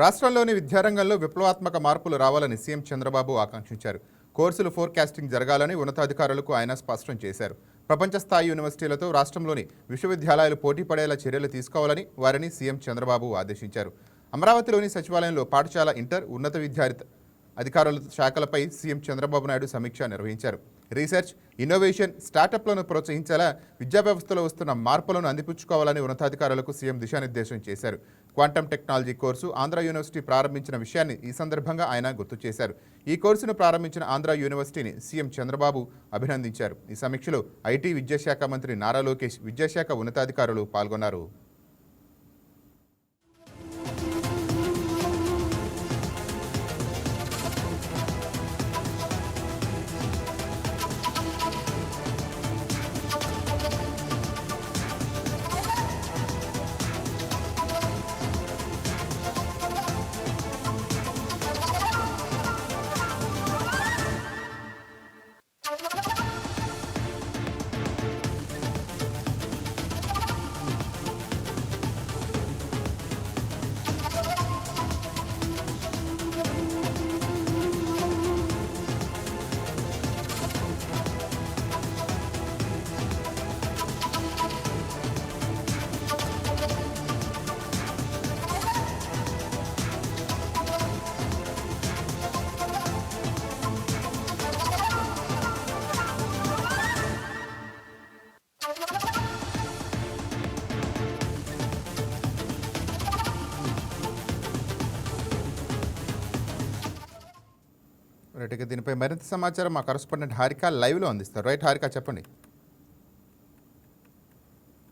రాష్ట్రంలోని విద్యారంగంలో విప్లవాత్మక మార్పులు రావాలని సీఎం చంద్రబాబు ఆకాంక్షించారు. కోర్సులు ఫోర్కాస్టింగ్ జరగాలని ఉన్నతాధికారులకు ఆయన స్పష్టం చేశారు. ప్రపంచ స్థాయి యూనివర్సిటీలతో రాష్ట్రంలోని విశ్వవిద్యాలయాలు పోటీ పడేలా చర్యలు తీసుకోవాలని వారిని సీఎం చంద్రబాబు ఆదేశించారు. అమరావతిలోని సచివాలయంలో పాఠశాల ఇంటర్ ఉన్నత విద్యార్థి అధికారుల శాఖలపై సీఎం చంద్రబాబు నాయుడు సమీక్ష నిర్వహించారు. రీసెర్చ్, ఇన్నోవేషన్, స్టార్టప్లను ప్రోత్సహించేలా విద్యా వ్యవస్థలో వస్తున్న మార్పులను అందిపుచ్చుకోవాలని ఉన్నతాధికారులకు సీఎం దిశానిర్దేశం చేశారు. Quantum technology course Andhra university ప్రారంభించిన విషయాన్ని ఈ సందర్భంగా ఆయన గుర్తు చేశారు. ఈ కోర్సును ప్రారంభించిన ఆంధ్ర యూనివర్సిటీని సీఎం చంద్రబాబు అభినందించారు. ఈ సమీక్షలో ఐటీ విద్యాశాఖ మంత్రి నారా లోకేష్, విద్యాశాఖ ఉన్నతాధికారులు పాల్గొన్నారు. రైట్, ఇక దీనిపై మరింత సమాచారం మా కరెస్పాండెంట్ హారిక లైవ్లో అందిస్తారు. రైట్ హారిక, చెప్పండి.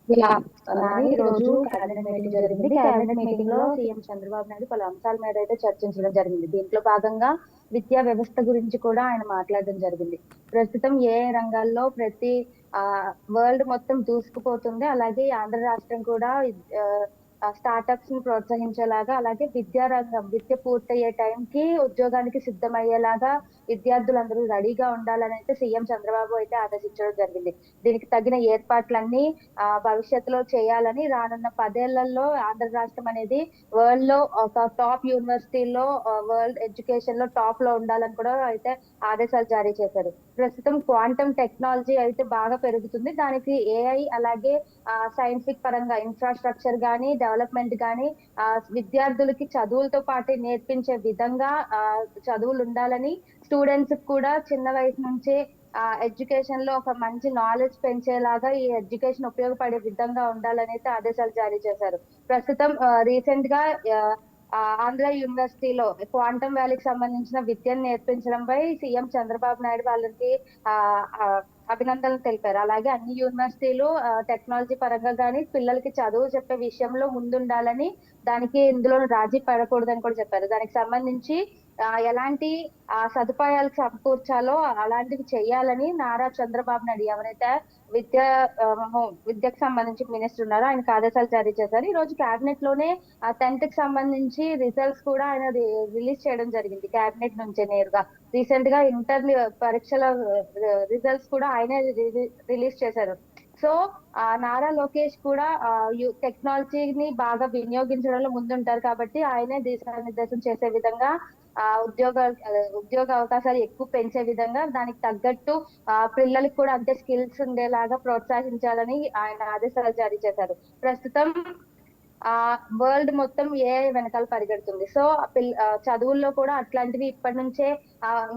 ఈ రోజు కేబినెట్ మీటింగ్ జరిగింది. కేబినెట్ మీటింగ్ లో సీఎం చంద్రబాబు నాయుడు పలు అంశాల మీద అయితే చర్చించడం జరిగింది. దీంట్లో భాగంగా విద్యా వ్యవస్థ గురించి కూడా ఆయన మాట్లాడడం జరిగింది. ప్రస్తుతం ఏ రంగాల్లో ప్రతి వరల్డ్ మొత్తం దూసుకుపోతుంది, అలాగే ఆంధ్ర రాష్ట్రం కూడా స్టార్టప్స్ ని ప్రోత్సహించేలాగా, అలాగే విద్య పూర్తయ్యే టైంకి ఉద్యోగానికి సిద్ధమయ్యేలాగా విద్యార్థులందరూ రెడీగా ఉండాలని అయితే సీఎం చంద్రబాబు అయితే ఆదేశించడం జరిగింది. దీనికి తగిన ఏర్పాట్లన్నీ భవిష్యత్తులో చేయాలని, రానున్న 10 ఏళ్లలో ఆంధ్ర రాష్ట్రం అనేది వరల్డ్ లో ఒక టాప్ యూనివర్సిటీలో, వరల్డ్ ఎడ్యుకేషన్ లో టాప్ లో ఉండాలని కూడా అయితే ఆదేశాలు జారీ చేశారు. ప్రస్తుతం క్వాంటమ్ టెక్నాలజీ అయితే బాగా పెరుగుతుంది. దానికి ఏఐ అలాగే సైంటిఫిక్ పరంగా ఇన్ఫ్రాస్ట్రక్చర్ గానీ, డెవలప్మెంట్ గానీ, విద్యార్థులకి చదువులతో పాటు నేర్పించే విధంగా చదువులు ఉండాలని, స్టూడెంట్స్ కూడా చిన్న వయసు నుంచే ఎడ్యుకేషన్ లో ఒక మంచి నాలెడ్జ్ పెంచేలాగా ఈ ఎడ్యుకేషన్ ఉపయోగపడే విధంగా ఉండాలని అయితే ఆదేశాలు జారీ చేశారు. ప్రస్తుతం రీసెంట్ గా ఆంధ్ర యూనివర్సిటీలో క్వాంటమ్ వ్యాలీకి సంబంధించిన విద్యను నేర్పించడంపై సీఎం చంద్రబాబు నాయుడు వాళ్ళకి అభినందనలు తెలిపారు. అలాగే అన్ని యూనివర్సిటీలు టెక్నాలజీ పరంగా కానీ పిల్లలకి చదువు చెప్పే విషయంలో ముందుండాలని, దానికి ఇందులో రాజీ పడకూడదని కూడా చెప్పారు. దానికి సంబంధించి ఎలాంటి సదుపాయాలు సమకూర్చాలో అలాంటివి చేయాలని నారా చంద్రబాబు నాయుడు, ఎవరైతే విద్యకు సంబంధించి మినిస్టర్ ఉన్నారో, ఆయనకు ఆదేశాలు జారీ చేశారు. ఈ రోజు కేబినెట్ లోనే 10th కి సంబంధించి రిజల్ట్స్ కూడా ఆయన రిలీజ్ చేయడం జరిగింది. కేబినెట్ నుంచే నేరుగా రీసెంట్ గా ఇంటర్ పరీక్షల రిజల్ట్స్ కూడా ఆయనే రిలీజ్ చేశారు. సో నారా లోకేష్ కూడా టెక్నాలజీని బాగా వినియోగించడంలో ముందుంటారు కాబట్టి ఆయనే దిశానిర్దేశం చేసే విధంగా ఉద్యోగ అవకాశాలు ఎక్కువ పెంచే విధంగా, దానికి తగ్గట్టు పిల్లలకు కూడా అంతే స్కిల్స్ ఉండేలాగా ప్రోత్సహించాలని ఆయన ఆదేశాలు జారీ చేశారు. ప్రస్తుతం వరల్డ్ మొత్తం ఏఐ వెనకాల పరిగెడుతుంది. సో చదువుల్లో కూడా అట్లాంటివి ఇప్పటి నుంచే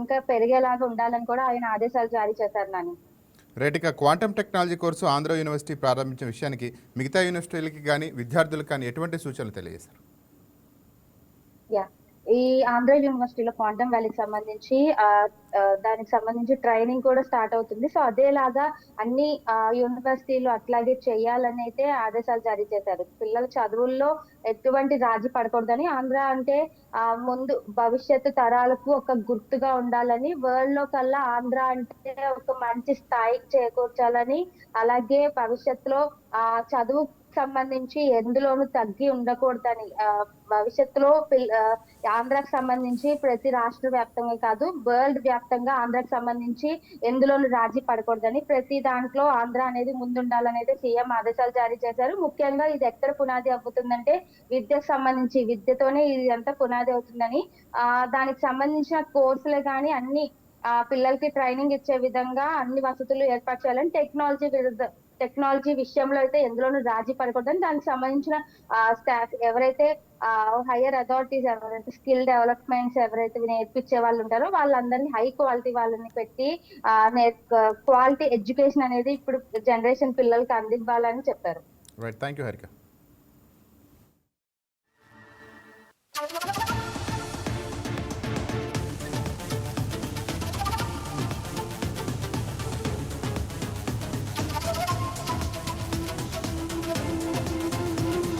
ఇంకా పెరిగేలాగా ఉండాలని కూడా ఆయన ఆదేశాలు జారీ చేశారు. నాని రైట్, ఇక quantum technology course Andhra university ప్రారంభించిన విషయానికి మిగతా యూనివర్సిటీలకి కానీ విద్యార్థులకు కానీ ఎటువంటి సూచనలు తెలియజేశారు? ఈ ఆంధ్ర యూనివర్సిటీలో క్వాంటమ్ వ్యాలీకి సంబంధించి దానికి సంబంధించి ట్రైనింగ్ కూడా స్టార్ట్ అవుతుంది. సో అదేలాగా అన్ని యూనివర్సిటీలు అట్లాగే చేయాలని అయితే ఆదేశాలు జారీ చేశారు. పిల్లల చదువుల్లో ఎటువంటి రాజీ పడకూడదని, ఆంధ్ర అంటే ముందు భవిష్యత్తు తరాలకు ఒక గుర్తుగా ఉండాలని, వరల్డ్ లో కల్లా ఆంధ్ర అంటే ఒక మంచి స్థాయికి చేకూర్చాలని, అలాగే భవిష్యత్తులో చదువు సంబంధించి ఎందులోనూ తగ్గి ఉండకూడదని, భవిష్యత్తులో ఆంధ్రాకి సంబంధించి ప్రతి రాష్ట్ర వ్యాప్తంగా కాదు, వరల్డ్ వ్యాప్తంగా ఆంధ్రాకి సంబంధించి ఎందులోనూ రాజీ పడకూడదని, ప్రతి దాంట్లో ఆంధ్ర అనేది ముందుండాలనేది సీఎం ఆదేశాలు జారీ చేశారు. ముఖ్యంగా ఇది ఎక్కడ పునాది అవుతుందంటే విద్యకు సంబంధించి, విద్యతోనే ఇది అంతా పునాది అవుతుందని, దానికి సంబంధించిన కోర్సులే కానీ అన్ని పిల్లలకి ట్రైనింగ్ ఇచ్చే విధంగా అన్ని వసతులు ఏర్పాటు చేయాలని, టెక్నాలజీ విషయంలో అయితే ఎందులోనూ రాజీ పడకూడదని, దానికి సంబంధించిన స్టాఫ్ ఎవరైతే హైయర్ అథారిటీస్, ఎవరైతే స్కిల్ డెవలప్మెంట్స్ ఎవరైతే నేర్పించే వాళ్ళు ఉంటారో వాళ్ళందరినీ హై క్వాలిటీ వాళ్ళని పెట్టి క్వాలిటీ ఎడ్యుకేషన్ అనేది ఇప్పుడు జనరేషన్ పిల్లలకి అందివ్వాలని చెప్పారు. Right, thank you Harika.